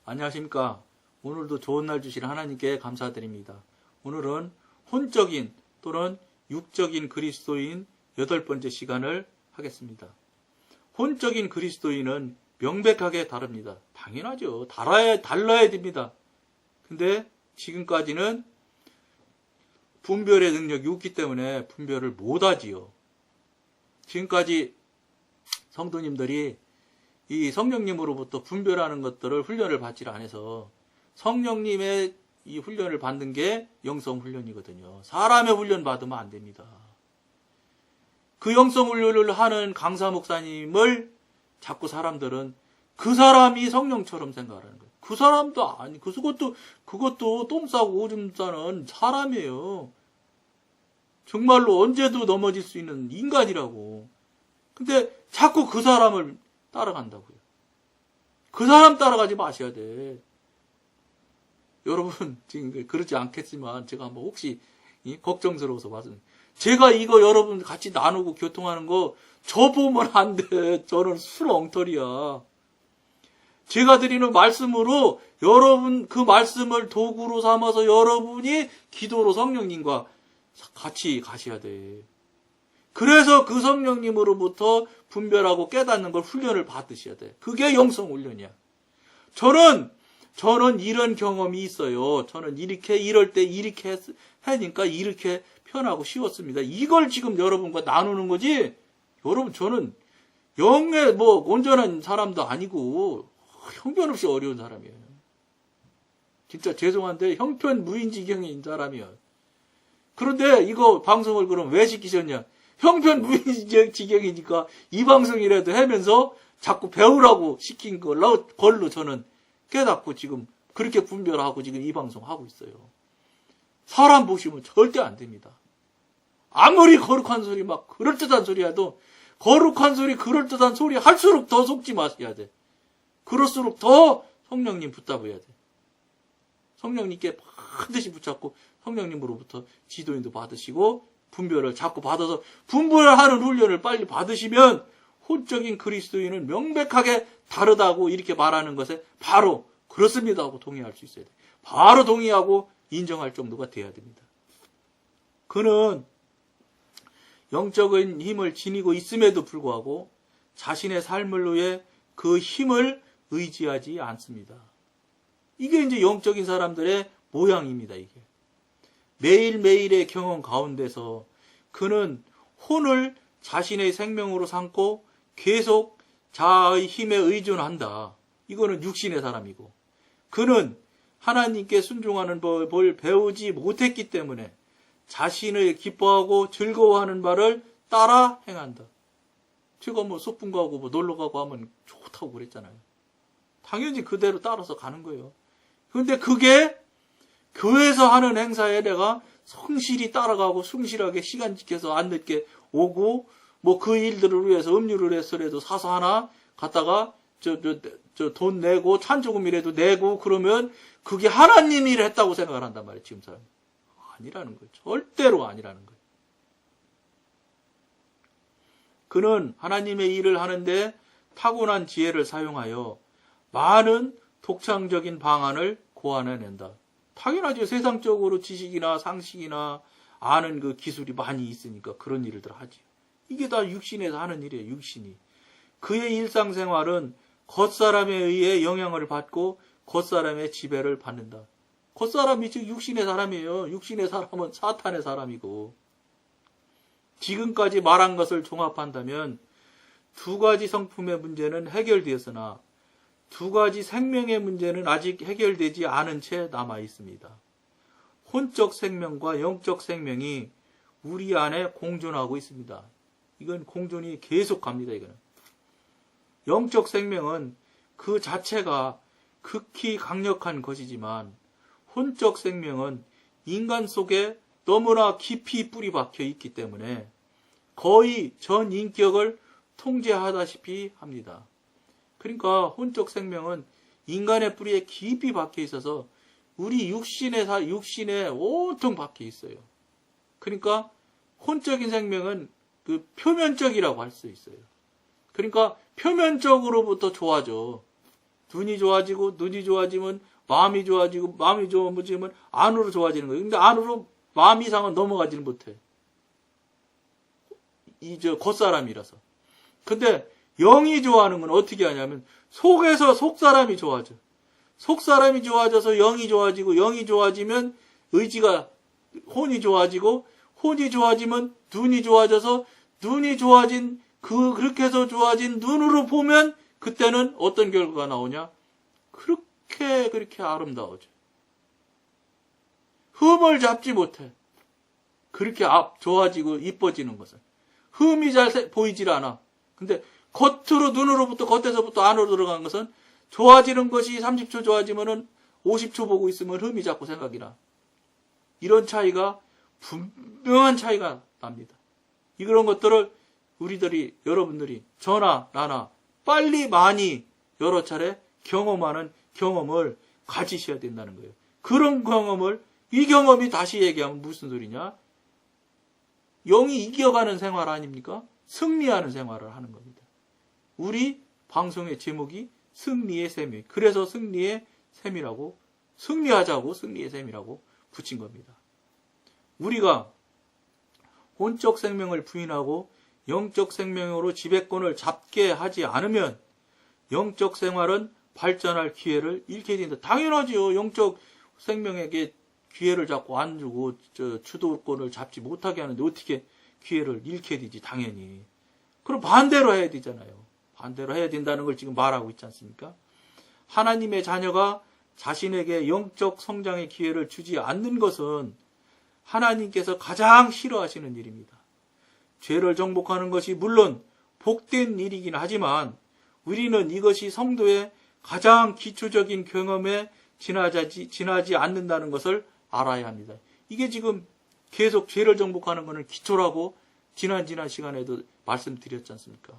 안녕하십니까. 오늘도 좋은 날 주신 하나님께 감사드립니다. 오늘은 혼적인 또는 육적인 그리스도인 8번째 시간을 하겠습니다. 혼적인 그리스도인은 명백하게 다릅니다. 당연하죠. 달라야 됩니다. 근데 지금까지는 분별의 능력이 없기 때문에 분별을 못하지요. 지금까지 성도님들이 이 성령님으로부터 분별하는 것들을 훈련을 받지 않아서 성령님의 이 훈련을 받는 게 영성 훈련이거든요. 사람의 훈련 받으면 안 됩니다. 그 영성 훈련을 하는 강사 목사님을 자꾸 사람들은 그 사람이 성령처럼 생각하는 거예요. 그 사람도 아니, 그것도 똥 싸고 오줌 싸는 사람이에요. 정말로 언제도 넘어질 수 있는 인간이라고. 근데 자꾸 그 사람을 따라간다고요. 그 사람 따라가지 마셔야 돼. 여러분, 지금 그렇지 않겠지만, 제가 한번 혹시 걱정스러워서 말씀. 제가 이거 여러분 같이 나누고 교통하는 거, 저 보면 안 돼. 저는 술 엉터리야. 제가 드리는 말씀으로 여러분 그 말씀을 도구로 삼아서 여러분이 기도로 성령님과 같이 가셔야 돼. 그래서 그 성령님으로부터 분별하고 깨닫는 걸 훈련을 받으셔야 돼. 그게 영성 훈련이야. 저는 이런 경험이 있어요. 저는 이럴 때 이렇게 하니까 이렇게 편하고 쉬웠습니다. 이걸 지금 여러분과 나누는 거지. 여러분, 저는 영의 온전한 사람도 아니고 형편없이 어려운 사람이에요. 진짜 죄송한데 형편무인지경인 사람이에요. 그런데 이거 방송을 그럼 왜 시키셨냐? 형편무인지경이니까 이 방송이라도 하면서 자꾸 배우라고 시킨 걸로 저는 깨닫고 지금 그렇게 분별하고 지금 이 방송 하고 있어요. 사람 보시면 절대 안 됩니다. 아무리 거룩한 소리 막 그럴듯한 소리 해도 거룩한 소리 그럴듯한 소리 할수록 더 속지 마셔야 돼. 그럴수록 더 성령님 붙잡아야 돼. 성령님께 반드시 붙잡고 성령님으로부터 지도인도 받으시고 분별을 자꾸 받아서 분별하는 훈련을 빨리 받으시면 혼적인 그리스도인은 명백하게 다르다고 이렇게 말하는 것에 바로 그렇습니다 하고 동의할 수 있어야 돼. 바로 동의하고 인정할 정도가 돼야 됩니다. 그는 영적인 힘을 지니고 있음에도 불구하고 자신의 삶을 위해 그 힘을 의지하지 않습니다. 이게 이제 영적인 사람들의 모양입니다. 이게 매일매일의 경험 가운데서 그는 혼을 자신의 생명으로 삼고 계속 자아의 힘에 의존한다. 이거는 육신의 사람이고, 그는 하나님께 순종하는 법을 배우지 못했기 때문에 자신을 기뻐하고 즐거워하는 바를 따라 행한다. 제가 소풍 가고 놀러 가고 하면 좋다고 그랬잖아요. 당연히 그대로 따라서 가는 거예요. 그런데 그게 교회에서 하는 행사에 내가 성실히 따라가고 성실하게 시간 지켜서 안 늦게 오고 그 일들을 위해서 음료를 해서라도 사서 하나 갖다가 돈 내고 찬조금이라도 내고 그러면 그게 하나님 일을 했다고 생각을 한단 말이에요. 지금 사람 아니라는 거예요. 절대로 아니라는 거예요. 그는 하나님의 일을 하는데 타고난 지혜를 사용하여 많은 독창적인 방안을 고안해낸다. 당연하죠. 세상적으로 지식이나 상식이나 아는 그 기술이 많이 있으니까 그런 일들 하지. 이게 다 육신에서 하는 일이에요. 육신이. 그의 일상생활은 겉사람에 의해 영향을 받고 겉사람의 지배를 받는다. 겉사람이 즉 육신의 사람이에요. 육신의 사람은 사탄의 사람이고, 지금까지 말한 것을 종합한다면 두 가지 성품의 문제는 해결되었으나 두 가지 생명의 문제는 아직 해결되지 않은 채 남아 있습니다. 혼적 생명과 영적 생명이 우리 안에 공존하고 있습니다. 이건 공존이 계속 갑니다. 이거는. 영적 생명은 그 자체가 극히 강력한 것이지만 혼적 생명은 인간 속에 너무나 깊이 뿌리 박혀 있기 때문에 거의 전 인격을 통제하다시피 합니다. 그러니까 혼적 생명은 인간의 뿌리에 깊이 박혀 있어서 우리 육신에 온통 박혀 있어요. 그러니까 혼적인 생명은 그 표면적이라고 할 수 있어요. 그러니까 표면적으로부터 좋아져. 눈이 좋아지고, 눈이 좋아지면 마음이 좋아지고, 마음이 좋아지면 안으로 좋아지는 거예요. 근데 안으로 마음 이상은 넘어가지는 못해. 겉사람이라서. 근데 영이 좋아하는 건 어떻게 하냐면 속에서 속사람이 좋아져. 속사람이 좋아져서 영이 좋아지고, 영이 좋아지면 의지가, 혼이 좋아지고, 혼이 좋아지면 눈이 좋아져서, 눈이 좋아진, 그렇게 해서 좋아진 눈으로 보면 그때는 어떤 결과가 나오냐? 그렇게 아름다워져. 흠을 잡지 못해. 그렇게 좋아지고 이뻐지는 것은. 흠이 잘 보이질 않아. 근데 겉으로, 눈으로부터, 겉에서부터 안으로 들어간 것은 좋아지는 것이 30초 좋아지면은 50초 보고 있으면 흠이 자꾸 생각이 나. 이런 차이가, 분명한 차이가 납니다. 이런 것들을 우리들이, 여러분들이, 저나 나나 빨리 많이 여러 차례 경험하는 경험을 가지셔야 된다는 거예요. 그런 경험을, 이 경험이 다시 얘기하면 무슨 소리냐? 영이 이겨가는 생활 아닙니까? 승리하는 생활을 하는 겁니다. 우리 방송의 제목이 승리의 셈이. 그래서 승리의 셈이라고, 승리하자고 승리의 셈이라고 붙인 겁니다. 우리가 혼적 생명을 부인하고 영적 생명으로 지배권을 잡게 하지 않으면 영적 생활은 발전할 기회를 잃게 된다. 당연하죠. 영적 생명에게 기회를 자꾸 안 주고 주도권을 잡지 못하게 하는데 어떻게 기회를 잃게 되지, 당연히. 그럼 반대로 해야 되잖아요. 반대로 해야 된다는 걸 지금 말하고 있지 않습니까? 하나님의 자녀가 자신에게 영적 성장의 기회를 주지 않는 것은 하나님께서 가장 싫어하시는 일입니다. 죄를 정복하는 것이 물론 복된 일이긴 하지만 우리는 이것이 성도의 가장 기초적인 경험에 지나지 않는다는 것을 알아야 합니다. 이게 지금 계속 죄를 정복하는 것은 기초라고 지난 시간에도 말씀드렸지 않습니까?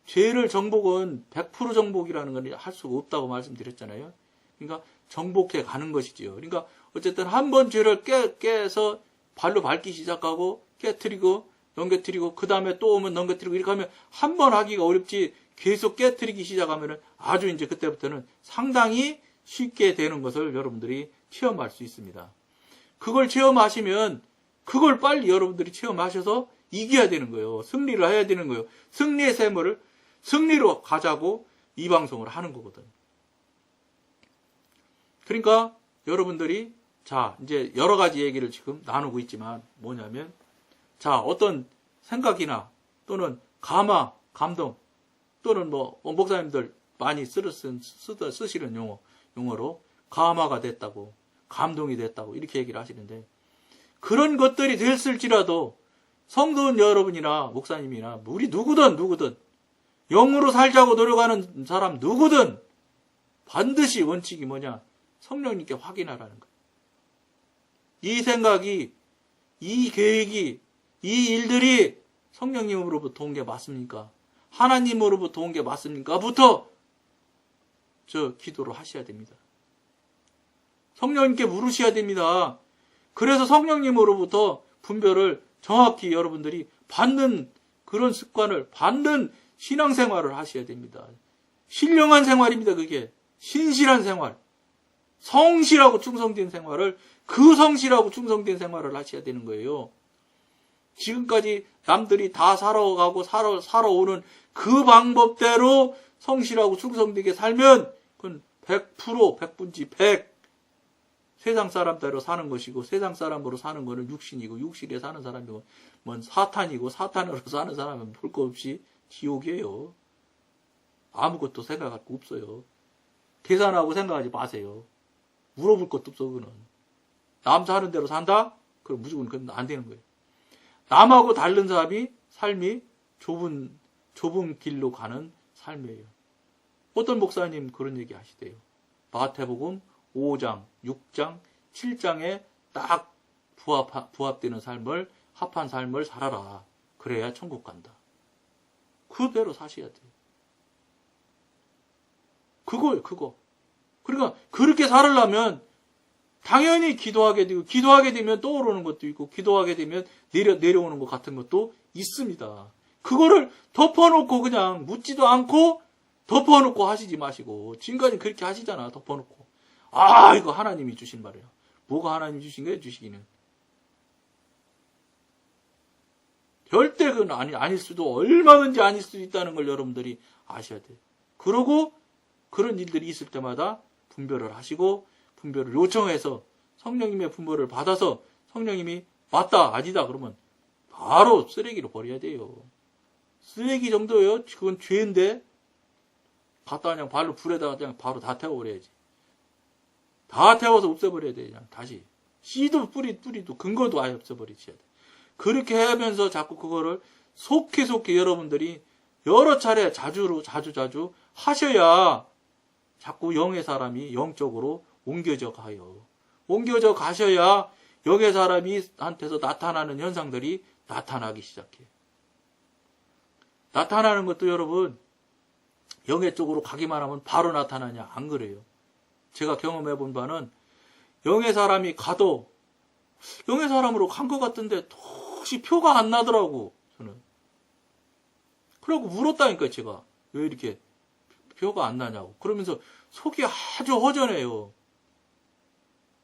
죄를 정복은 100% 정복이라는 건 할 수가 없다고 말씀드렸잖아요. 그러니까 정복해 가는 것이지요. 그러니까 어쨌든 한 번 죄를 깨서 발로 밟기 시작하고 깨트리고 넘겨뜨리고 그 다음에 또 오면 넘겨뜨리고 이렇게 하면 한 번 하기가 어렵지, 계속 깨트리기 시작하면 아주 이제 그때부터는 상당히 쉽게 되는 것을 여러분들이 체험할 수 있습니다. 그걸 체험하시면 그걸 빨리 여러분들이 체험하셔서 이겨야 되는 거예요. 승리를 해야 되는 거예요. 승리의 셈을 승리로 가자고 이 방송을 하는 거거든. 그러니까 여러분들이 자 이제 여러 가지 얘기를 지금 나누고 있지만 뭐냐면 자 어떤 생각이나 또는 감화, 감동 또는 뭐 목사님들 많이 쓰시는 용어로 감화가 됐다고 감동이 됐다고 이렇게 얘기를 하시는데 그런 것들이 됐을지라도 성도원 여러분이나 목사님이나 우리 누구든 영으로 살자고 노력하는 사람 누구든 반드시 원칙이 뭐냐? 성령님께 확인하라는 거예요. 이 생각이, 이 계획이, 이 일들이 성령님으로부터 온 게 맞습니까? 하나님으로부터 온 게 맞습니까? 부터 기도를 하셔야 됩니다. 성령님께 물으셔야 됩니다. 그래서 성령님으로부터 분별을 정확히 여러분들이 받는 그런 습관을 받는 신앙생활을 하셔야 됩니다. 신령한 생활입니다. 그게 신실한 생활, 성실하고 충성된 생활을 그 성실하고 충성된 생활을 하셔야 되는 거예요. 지금까지 남들이 다 살아가고 살아오는 그 방법대로 성실하고 충성되게 살면 그건 100%, 100분지 100 세상 사람대로 사는 것이고 세상 사람으로 사는 것은 육신이고 육신에 사는 사람이고 뭔 사탄이고 사탄으로 사는 사람은 볼 거 없이 지옥이에요. 아무것도 생각할 거 없어요. 계산하고 생각하지 마세요. 물어볼 것도 없어. 그거는 남 사는 대로 산다? 그럼 무조건 그건 안 되는 거예요. 남하고 다른 삶이 좁은 길로 가는 삶이에요. 어떤 목사님 그런 얘기 하시대요. 마태복음 5장, 6장, 7장에 딱 부합되는 삶을, 합한 삶을 살아라. 그래야 천국 간다. 그대로 사셔야 돼요. 그거예요, 그거. 그러니까 그렇게 살으려면 당연히 기도하게 되고, 기도하게 되면 떠오르는 것도 있고, 기도하게 되면 내려오는 것 같은 것도 있습니다. 그거를 덮어놓고 그냥 묻지도 않고 덮어놓고 하시지 마시고. 지금까지 그렇게 하시잖아. 덮어놓고. 아, 이거 하나님이 주신 말이야. 뭐가 하나님이 주신 거예요? 주시기는. 절대 그건 아닐 수도, 얼마든지 아닐 수도 있다는 걸 여러분들이 아셔야 돼요. 그러고 그런 일들이 있을 때마다 분별을 하시고, 분별을 요청해서 성령님의 분별을 받아서 성령님이 맞다, 아니다 그러면 바로 쓰레기로 버려야 돼요. 쓰레기 정도예요. 그건 죄인데 갖다 그냥 발로 불에다가 그냥 바로 다 태워버려야지. 다 태워서 없애버려야 돼. 그냥 다시 씨도 뿌리도 근거도 아예 없애버리셔야 돼. 그렇게 하면서 자꾸 그거를 속히 여러분들이 여러 차례 자주 하셔야 자꾸 영의 사람이 영적으로 옮겨져 가요. 옮겨져 가셔야 영의 사람이 한테서 나타나는 현상들이 나타나기 시작해요. 나타나는 것도 여러분 영의 쪽으로 가기만 하면 바로 나타나냐? 안 그래요. 제가 경험해 본 바는 영의 사람이 가도 영의 사람으로 간 것 같은데 도시 표가 안 나더라고. 저는. 그러고 물었다니까요. 제가. 왜 이렇게 표가 안 나냐고. 그러면서 속이 아주 허전해요.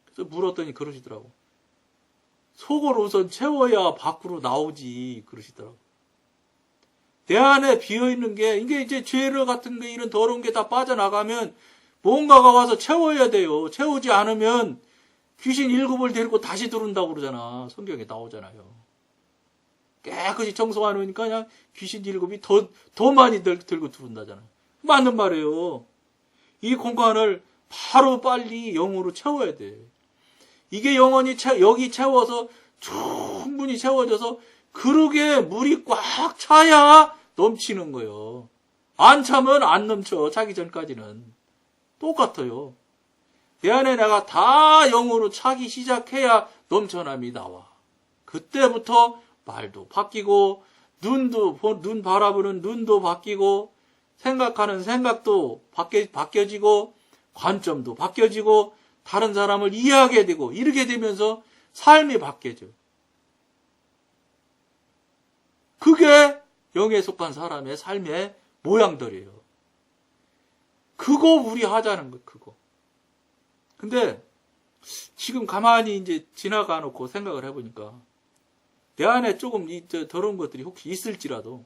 그래서 물었더니 그러시더라고. 속을 우선 채워야 밖으로 나오지. 그러시더라고. 내 안에 비어있는 게, 이게 이제 죄를 같은 게, 이런 더러운 게 다 빠져나가면 뭔가가 와서 채워야 돼요. 채우지 않으면 귀신 7을 데리고 다시 들어온다고 그러잖아. 성경에 나오잖아요. 깨끗이 청소 안 하니까 그냥 귀신 7이 더 많이 들고 들어온다잖아요. 맞는 말이에요. 이 공간을 바로 빨리 영으로 채워야 돼. 이게 영원히 여기 채워서 충분히 채워져서 그러게 물이 꽉 차야 넘치는 거예요. 안 차면 안 넘쳐. 차기 전까지는. 똑같아요. 내 안에 내가 다 영으로 차기 시작해야 넘쳐남이 나와. 그때부터 말도 바뀌고 눈 바라보는 눈도 바뀌고 생각하는 생각도 바뀌어지고 관점도 바뀌어지고 다른 사람을 이해하게 되고 이렇게 되면서 삶이 바뀌어져. 그게 영에 속한 사람의 삶의 모양들이에요. 그거 우리 하자는 거, 그거. 근데 지금 가만히 이제 지나가 놓고 생각을 해보니까 내 안에 조금 더러운 것들이 혹시 있을지라도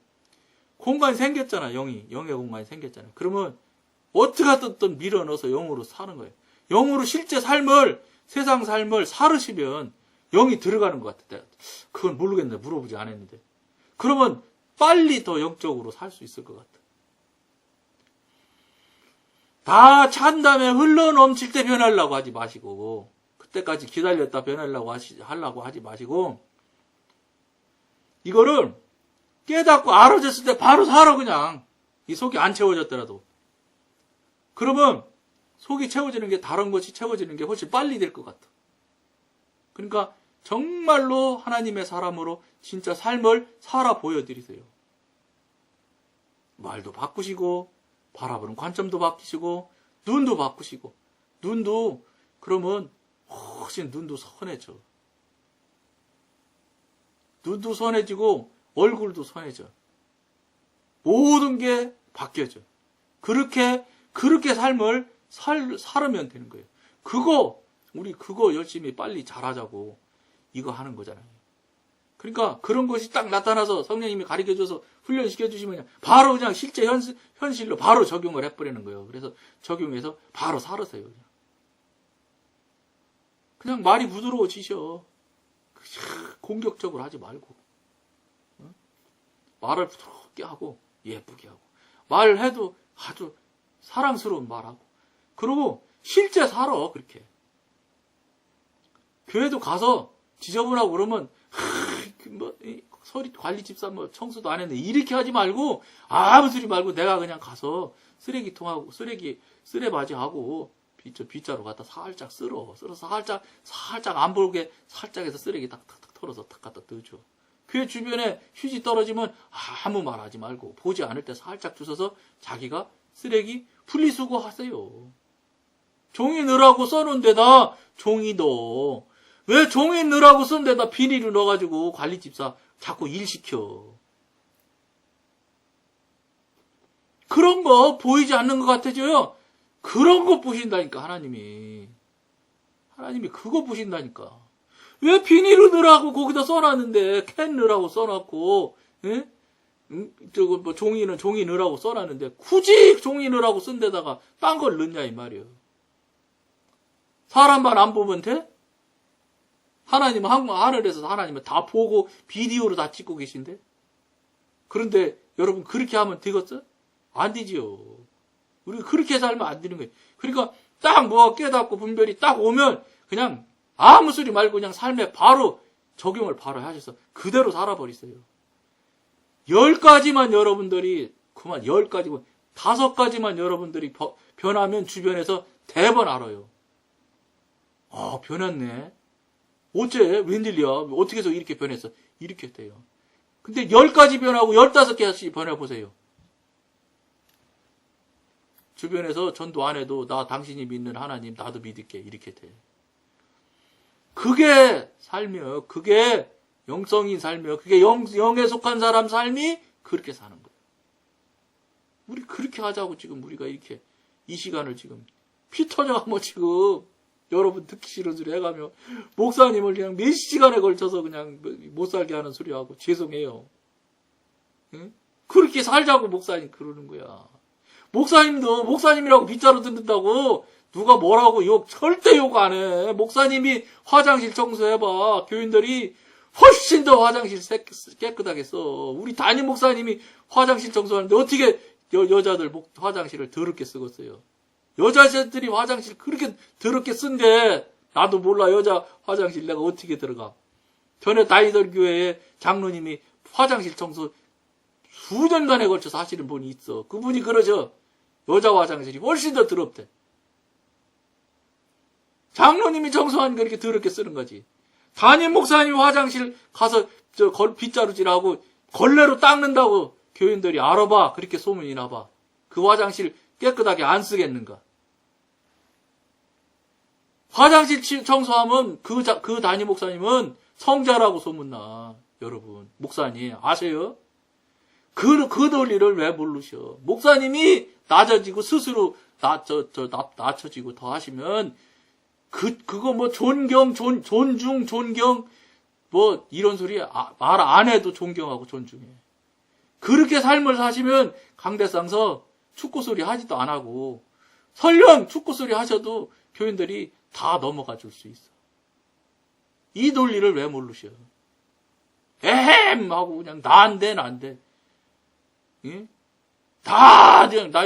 공간이 생겼잖아. 영의 공간이 생겼잖아. 그러면 어떻게 하든 밀어 넣어서 영으로 사는 거예요. 영으로 실제 세상 삶을 살으시면 영이 들어가는 것 같아. 그건 모르겠네. 물어보지 않았는데. 그러면 빨리 더 영적으로 살 수 있을 것 같아. 다 찬 다음에 흘러 넘칠 때 변하려고 하지 마시고, 그때까지 기다렸다 변하려고 하지 마시고, 이거를 깨닫고 알아졌을 때 바로 살아, 그냥. 이 속이 안 채워졌더라도. 그러면 속이 채워지는 게 다른 것이 채워지는 게 훨씬 빨리 될 것 같아. 그러니까 정말로 하나님의 사람으로 진짜 삶을 살아 보여드리세요. 말도 바꾸시고, 바라보는 관점도 바뀌시고, 눈도 바꾸시고, 눈도 그러면 훨씬 눈도 선해져. 눈도 선해지고 얼굴도 선해져. 모든 게 바뀌어져. 그렇게 삶을 살으면 되는 거예요. 우리 그거 열심히 빨리 잘하자고 이거 하는 거잖아요. 그러니까 그런 것이 딱 나타나서 성령님이 가르쳐줘서 훈련시켜주시면 바로 그냥 실제 현실로 바로 적용을 해버리는 거예요. 그래서 적용해서 바로 살으세요. 그냥 말이 부드러워지셔. 공격적으로 하지 말고. 말을 부드럽게 하고 예쁘게 하고 말해도 아주 사랑스러운 말하고 그리고 실제 살아. 그렇게 교회도 가서 지저분하고 그러면 관리집사 청소도 안 했는데 이렇게 하지 말고 아무 소리 말고 내가 그냥 가서 쓰레기통하고 쓰레바지하고 빗자루 갖다 살짝 쓸어서 살짝 안 보게 살짝 해서 쓰레기 탁탁탁 털어서 탁 갖다 넣어줘. 교회 주변에 휴지 떨어지면 아무 말 하지 말고 보지 않을 때 살짝 주워서 자기가 쓰레기 분리수거 하세요. 종이 넣으라고 써놓은 데다 종이 넣어. 왜 종이 넣으라고 쓴 데다 비닐을 넣어가지고 관리집사 자꾸 일 시켜. 그런 거 보이지 않는 것 같아져요. 그런 거 보신다니까, 하나님이. 하나님이 그거 보신다니까. 왜 비닐을 넣으라고 거기다 써놨는데, 캔 넣으라고 써놨고, 예? 저거 뭐 종이 넣으라고 써놨는데, 굳이 종이 넣으라고 쓴 데다가 딴 걸 넣냐, 이 말이에요. 사람만 안 보면 돼? 하나님은 하늘에서 하나님은 다 보고 비디오로 다 찍고 계신데? 그런데 여러분 그렇게 하면 되겠어? 안 되지요. 우리가 그렇게 살면 안 되는 거예요. 그러니까 딱 뭐 깨닫고 분별이 딱 오면 그냥 아무 소리 말고 그냥 삶에 바로 적용을 바로 하셔서 그대로 살아버리세요. 10가지만 여러분들이 그만 10가지고 5가지만 여러분들이 변하면 주변에서 대번 알아요. 아, 변했네. 어째? 웬일이야? 어떻게 해서 이렇게 변했어? 이렇게 돼요. 근데 10가지 변하고 15개씩 변해보세요. 주변에서 전도 안 해도 나 당신이 믿는 하나님 나도 믿을게. 이렇게 돼. 그게 삶이에요. 그게 영성인 삶이에요. 그게 영에 속한 사람 삶이 그렇게 사는 거예요. 우리 그렇게 하자고 지금 우리가 이렇게 이 시간을 지금 피 터져가며 지금 여러분 듣기 싫은 소리 해가며 목사님을 그냥 몇 시간에 걸쳐서 그냥 못 살게 하는 소리하고 죄송해요. 응? 그렇게 살자고 목사님 그러는 거야. 목사님도 목사님이라고 빗자루 듣는다고 누가 뭐라고 절대 욕 안 해. 목사님이 화장실 청소해봐. 교인들이 훨씬 더 화장실 깨끗하겠어. 우리 담임 목사님이 화장실 청소하는데 어떻게 여자들 화장실을 더럽게 쓰겠어요. 여자들이 화장실 그렇게 더럽게 쓴데 나도 몰라. 여자 화장실 내가 어떻게 들어가. 전에 다니던 교회에 장로님이 화장실 청소 수년간에 걸쳐서 하시는 분이 있어. 그분이 그러죠. 여자 화장실이 훨씬 더 더럽대. 장로님이 청소하니까 그렇게 더럽게 쓰는 거지. 담임 목사님 화장실 가서 빗자루질하고 걸레로 닦는다고 교인들이 알아봐. 그렇게 소문이 나봐. 그 화장실 깨끗하게 안 쓰겠는가. 화장실 청소하면 그 담임 목사님은 성자라고 소문나. 여러분 목사님 아세요? 그 논리를 왜 모르셔. 목사님이 낮아지고 스스로 낮춰지고 더 하시면 그거 뭐 존중, 뭐 이런 소리 말 안 해도 존경하고 존중해. 그렇게 삶을 사시면 강대상서 축구 소리 하지도 안 하고 설령 축구 소리 하셔도 교인들이 다 넘어가 줄 수 있어. 이 논리를 왜 모르셔. 에헴 하고 그냥 나 안 돼. 예? 다 그냥 나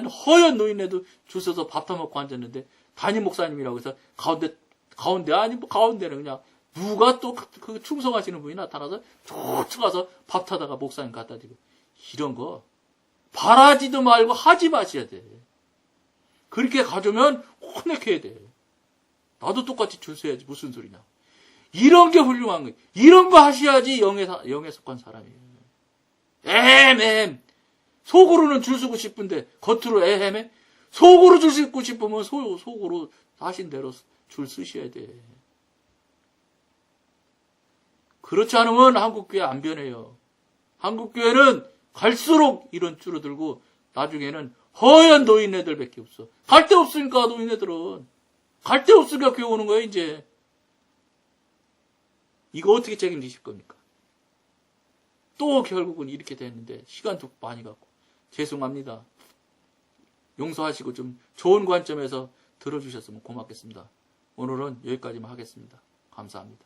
허연 노인네도 줄 서서 밥 타먹고 앉았는데 담임 목사님이라고 해서 가운데 아니 뭐 가운데는 그냥 누가 또 그 충성하시는 분이 나타나서 쭉 가서 밥 타다가 목사님 갖다 드리고 이런 거 바라지도 말고 하지 마셔야 돼. 그렇게 가져오면 혼내켜야 돼. 나도 똑같이 줄 서야지 무슨 소리냐. 이런 게 훌륭한 거예요. 이런 거 하셔야지 영에 속한 사람이에요. 에헴 속으로는 줄 서고 싶은데 겉으로 에헴해. 속으로 줄 서고 싶으면 속으로 하신 대로 줄 쓰셔야 돼. 그렇지 않으면 한국교회 안 변해요. 한국교회는 갈수록 이런 줄어들고 나중에는 허연 노인네들밖에 없어. 갈 데 없으니까 노인네들은. 갈 데 없으니까 교회 오는 거예요 이제. 이거 어떻게 책임지실 겁니까? 또 결국은 이렇게 됐는데 시간도 많이 갖고 죄송합니다. 용서하시고 좀 좋은 관점에서 들어주셨으면 고맙겠습니다. 오늘은 여기까지만 하겠습니다. 감사합니다.